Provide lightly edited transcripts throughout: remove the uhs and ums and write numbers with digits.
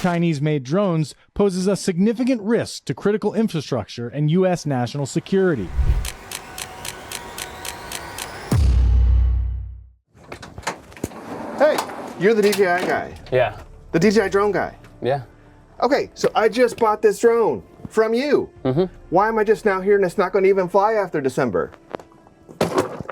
Chinese-made drones poses a significant risk to critical infrastructure and U.S. national security. Hey, you're the DJI guy. Yeah. The DJI drone guy. Yeah. Okay, so I just bought this drone from you. Why am I just now hearing it's not going to even fly after December?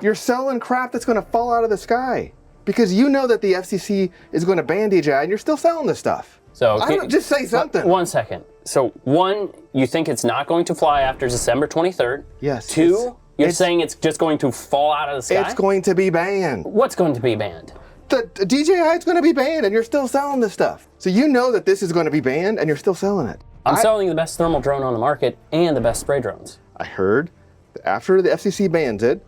You're selling crap that's going to fall out of the sky because you know that the FCC is going to ban DJI and you're still selling this stuff. So I don't, just say something. 1 second. So one, you think it's not going to fly after December 23rd. Yes. Two, you're saying it's just going to fall out of the sky? It's going to be banned. What's going to be banned? The DJI is going to be banned and you're still selling this stuff. So you know that this is going to be banned and you're still selling it. I'm selling the best thermal drone on the market and the best spray drones. I heard that after the FCC bans it,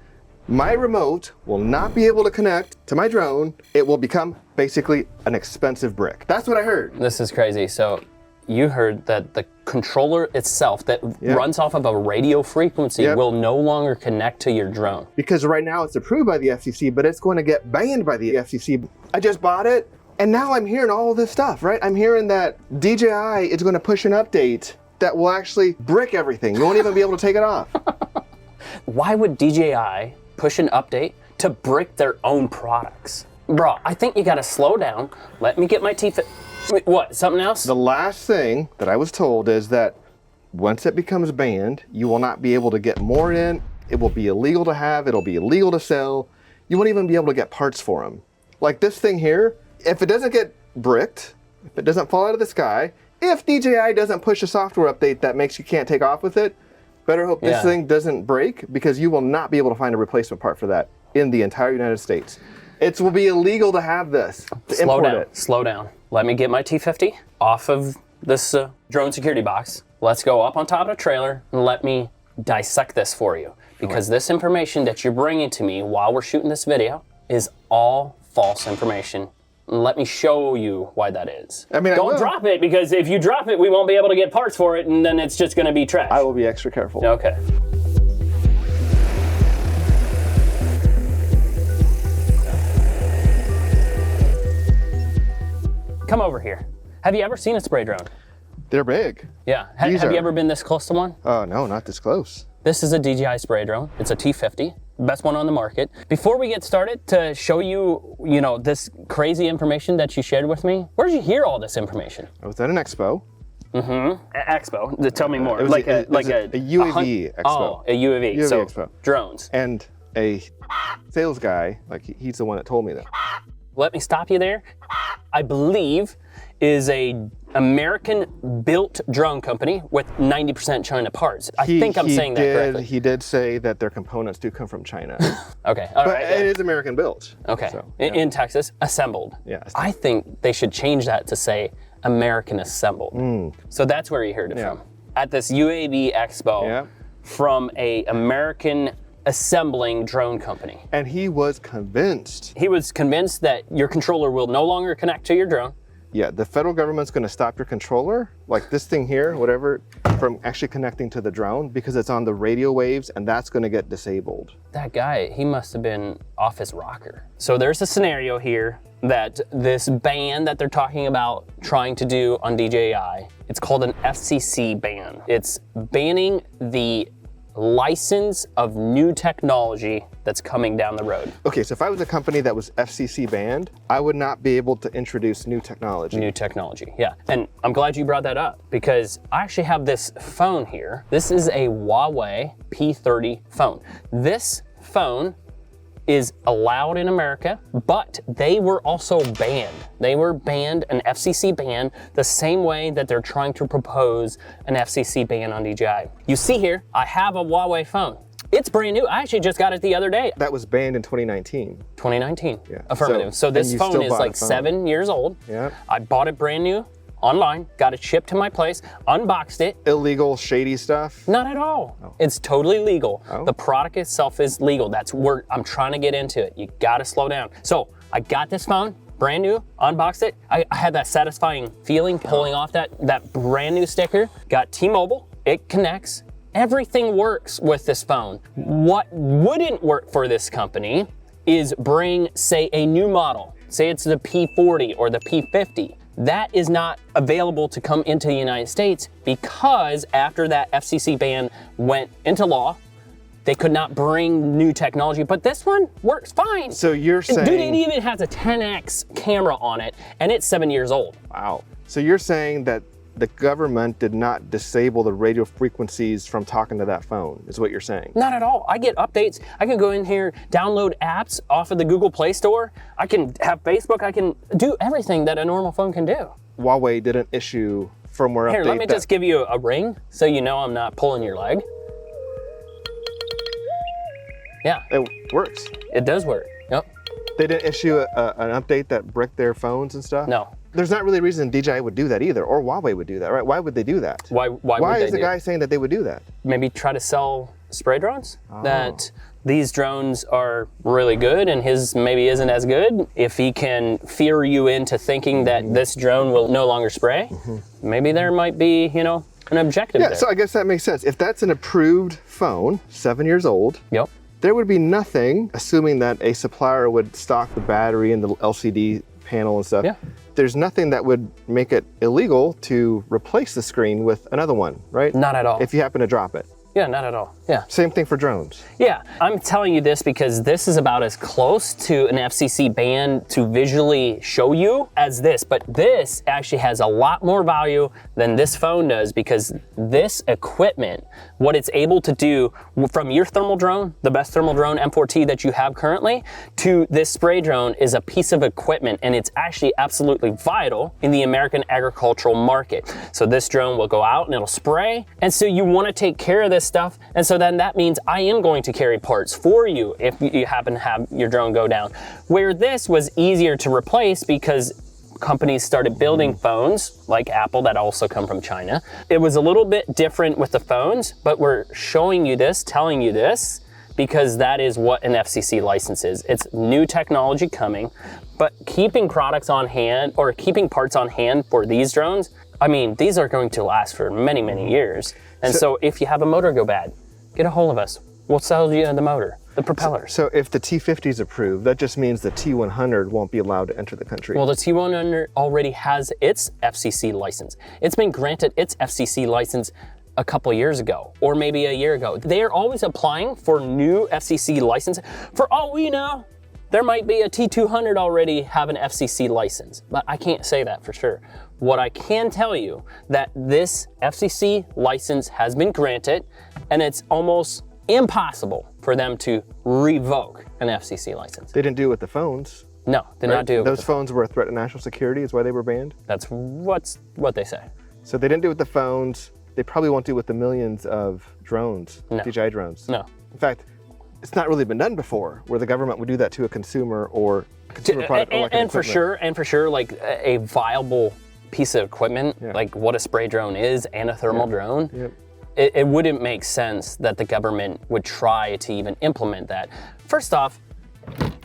my remote will not be able to connect to my drone. It will become basically an expensive brick. That's what I heard. This is crazy. So you heard that the controller itself that runs off of a radio frequency will no longer connect to your drone. Because right now it's approved by the FCC, but it's going to get banned by the FCC. I just bought it, and now I'm hearing all this stuff, right? I'm hearing that DJI is going to push an update that will actually brick everything. You won't even be able to take it off. Why would DJI push an update to brick their own products? Bro, I think you gotta slow down. Let me get my teeth. Wait, what, something else? The last thing that I was told is that once it becomes banned, you will not be able to get more in. It will be illegal to have, it'll be illegal to sell. You won't even be able to get parts for them. Like this thing here, if it doesn't get bricked, if it doesn't fall out of the sky, if DJI doesn't push a software update that makes you can't take off with it, better hope this thing doesn't break, because you will not be able to find a replacement part for that in the entire United States. It will be illegal to have this, to import it. Slow down. Let me get my T50 off of this drone security box. Let's go up on top of the trailer and let me dissect this for you. Because this information that you're bringing to me while we're shooting this video is all false information. And let me show you why that is. I mean, don't drop it, because if you drop it, we won't be able to get parts for it, and then it's just going to be trash. I will be extra careful. Okay. Come over here. Have you ever seen a spray drone? They're big. Yeah. Have you ever been this close to one? Oh, no, not this close. This is a DJI spray drone. It's a T50, best one on the market. Before we get started, to show you, this crazy information that you shared with me, where did you hear all this information? I was at an expo. Expo. Tell me more. It was a UAV expo. Oh, a UAV. UAV so expo. Drones. And a sales guy, he's the one that told me that. Let me stop you there. I believe is a American-built drone company with 90% China parts. I think I'm saying that correctly. He did say that their components do come from China. Okay, all right. It is American-built. Okay, so, in Texas, assembled. Yeah. I think they should change that to say American assembled. So that's where you heard it from. At this UAV Expo from a American assembling drone company. And he was convinced. He was convinced that your controller will no longer connect to your drone. Yeah, the federal government's going to stop your controller, like this thing here, whatever, from actually connecting to the drone because it's on the radio waves, and that's going to get disabled. That guy, he must have been off his rocker. So there's a scenario here that this ban that they're talking about trying to do on DJI, it's called an FCC ban. It's banning the license of new technology that's coming down the road. Okay, so if I was a company that was FCC banned, I would not be able to introduce new technology. New technology, yeah. And I'm glad you brought that up because I actually have this phone here. This is a Huawei P30 phone. This phone is allowed in America, but they were also banned. They were banned, an FCC ban, the same way that they're trying to propose an FCC ban on DJI. You see here, I have a Huawei phone. It's brand new. I actually just got it the other day. That was banned in 2019. 2019, yeah. Affirmative. So this phone is like 7 years old. Yeah. I bought it brand new online, got it shipped to my place, unboxed it. Illegal, shady stuff? Not at all. Oh. It's totally legal. Oh. The product itself is legal. That's where I'm trying to get into it. You gotta slow down. So I got this phone, brand new, unboxed it. I had that satisfying feeling pulling off that brand new sticker. Got T-Mobile, it connects. Everything works with this phone. What wouldn't work for this company is bring, say, a new model. Say it's the P40 or the P50. that is not available to come into the United States because after that FCC ban went into law, they could not bring new technology, but this one works fine. So you're saying... Dude, it even has a 10x camera on it, and it's 7 years old. Wow. So you're saying that the government did not disable the radio frequencies from talking to that phone, is what you're saying? Not at all. I get updates. I can go in here, download apps off of the Google Play Store. I can have Facebook. I can do everything that a normal phone can do. Huawei didn't issue firmware update. Here, let me just give you a ring so you know I'm not pulling your leg. Yeah. It works. It does work. Yep. They didn't issue an update that bricked their phones and stuff? No. There's not really a reason DJI would do that either, or Huawei would do that, right? Why would they do that? Why is the guy saying that they would do that? Maybe try to sell spray drones? That these drones are really good and his maybe isn't as good. If he can fear you into thinking that this drone will no longer spray, maybe there might be, you know, an objective there. So I guess that makes sense. If that's an approved phone, 7 years old, Yep. there would be nothing, assuming that a supplier would stock the battery and the LCD panel and stuff. Yeah. There's nothing that would make it illegal to replace the screen with another one, right? Not at all. If you happen to drop it. Yeah, not at all. Yeah. Same thing for drones. Yeah, I'm telling you this because this is about as close to an FCC ban to visually show you as this, but this actually has a lot more value than this phone does because this equipment, what it's able to do from your thermal drone, the best thermal drone M4T that you have currently, to this spray drone is a piece of equipment and it's actually absolutely vital in the American agricultural market. So this drone will go out and it'll spray, and so you want to take care of this stuff, and so then that means I am going to carry parts for you if you happen to have your drone go down. Where this was easier to replace because companies started building phones like Apple that also come from China. It was a little bit different with the phones, but we're showing you this, telling you this, because that is what an FCC license is. It's new technology coming, but keeping products on hand or keeping parts on hand for these drones, I mean, these are going to last for many, many years. And so if you have a motor go bad, get a hold of us. We'll sell you the motor, the propellers. So if the T50 is approved, that just means the T100 won't be allowed to enter the country. Well, the T100 already has its FCC license. It's been granted its FCC license a couple years ago, or maybe a year ago. They are always applying for new FCC license. For all we know, there might be a T200 already have an FCC license, but I can't say that for sure. What I can tell you that this FCC license has been granted, and it's almost impossible for them to revoke an FCC license. They didn't do it with the phones. No, did not do it. Those phones were a threat to national security, is why they were banned? That's what they say. So they didn't do it with the phones. They probably won't do it with the millions of drones, No. DJI drones. No. In fact, it's not really been done before, where the government would do that to a consumer or a consumer product. And for sure, like a viable piece of equipment, like what a spray drone is and a thermal drone, it wouldn't make sense that the government would try to even implement that. First off,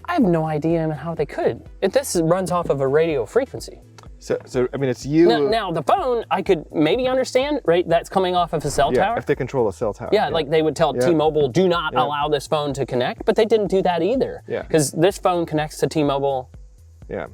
I have no idea how they could. This runs off of a radio frequency. So I mean, it's you. Now the phone, I could maybe understand, right? That's coming off of a cell tower. If they control a cell tower. Yeah, like they would tell T-Mobile, do not allow this phone to connect, but they didn't do that either. Yeah. Because this phone connects to T-Mobile. Yeah.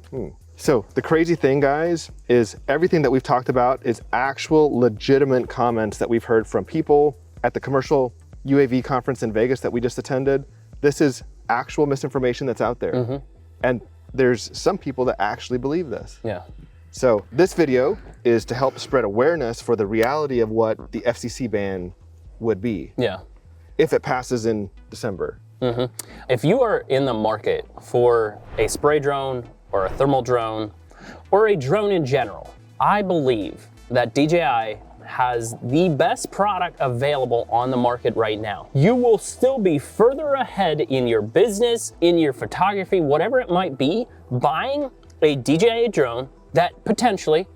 So the crazy thing, guys, is everything that we've talked about is actual legitimate comments that we've heard from people at the commercial UAV conference in Vegas that we just attended. This is actual misinformation that's out there. And there's some people that actually believe this. Yeah. So this video is to help spread awareness for the reality of what the FCC ban would be. Yeah. If it passes in December. If you are in the market for a spray drone or a thermal drone or a drone in general, I believe that DJI has the best product available on the market right now. You will still be further ahead in your business, in your photography, whatever it might be, buying a DJI drone that potentially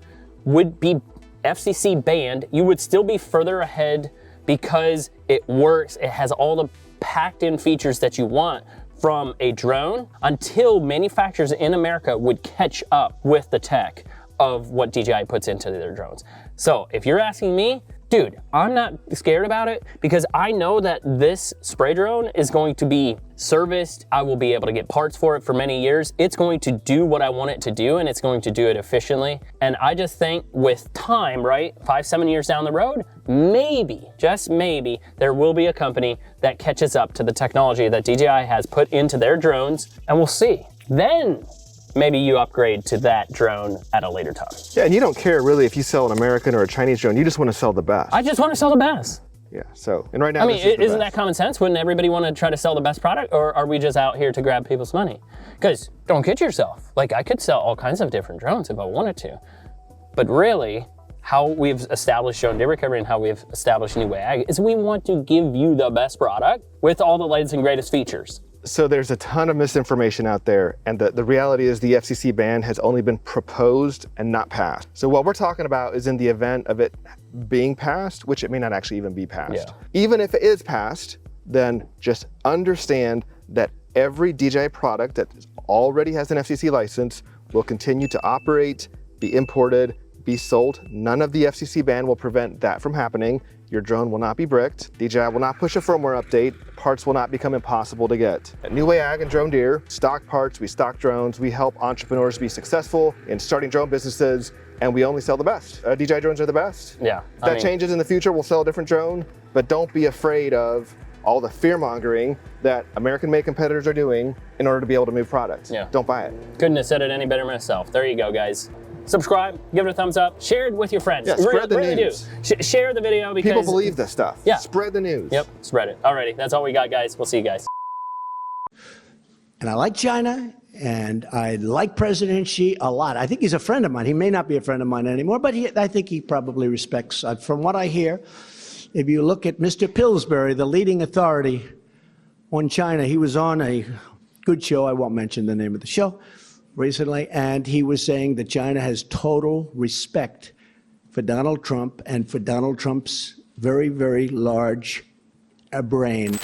would be FCC banned. You would still be further ahead because it works, it has all the packed in features that you want from a drone until manufacturers in America would catch up with the tech of what DJI puts into their drones. So if you're asking me, Dude, I'm not scared about it because I know that this spray drone is going to be serviced. I will be able to get parts for it for many years. It's going to do what I want it to do, and it's going to do it efficiently. And I just think with time, right, 5-7 years down the road, maybe, just maybe, there will be a company that catches up to the technology that DJI has put into their drones, and we'll see. Then maybe you upgrade to that drone at a later time. Yeah, and you don't care really if you sell an American or a Chinese drone. You just want to sell the best. I just want to sell the best. Yeah, so, and right now, I mean, this is the isn't best. that common sense? Wouldn't everybody want to try to sell the best product, or are we just out here to grab people's money? Because don't kid yourself. Like, I could sell all kinds of different drones if I wanted to. But really, how we've established Drone Day Recovery and how we've established NuWay Ag is we want to give you the best product with all the latest and greatest features. So there's a ton of misinformation out there, and the reality is the FCC ban has only been proposed and not passed. So what we're talking about is in the event of it being passed, which it may not actually even be passed. Yeah. Even if it is passed, then just understand that every DJI product that already has an FCC license will continue to operate, be imported, be sold. None of the FCC ban will prevent that from happening. Your drone will not be bricked. DJI will not push a firmware update. Parts will not become impossible to get. At NuWay Ag and Drone Deer, stock parts, we stock drones, we help entrepreneurs be successful in starting drone businesses, and we only sell the best. DJI drones are the best. Yeah. If that changes in the future, we'll sell a different drone, but don't be afraid of all the fear mongering that American-made competitors are doing in order to be able to move products. Yeah. Don't buy it. Couldn't have said it any better myself. There you go, guys. Subscribe, give it a thumbs up, share it with your friends. Yeah, spread the news. Share the video because People believe this stuff. Yeah. Spread the news. Yep, spread it. Alrighty, that's all we got, guys. We'll see you guys. And I like China, and I like President Xi a lot. I think he's a friend of mine. He may not be a friend of mine anymore, but I think he probably respects, from what I hear, if you look at Mr. Pillsbury, the leading authority on China, he was on a good show, I won't mention the name of the show, recently, and he was saying that China has total respect for Donald Trump and for Donald Trump's very, very large brain.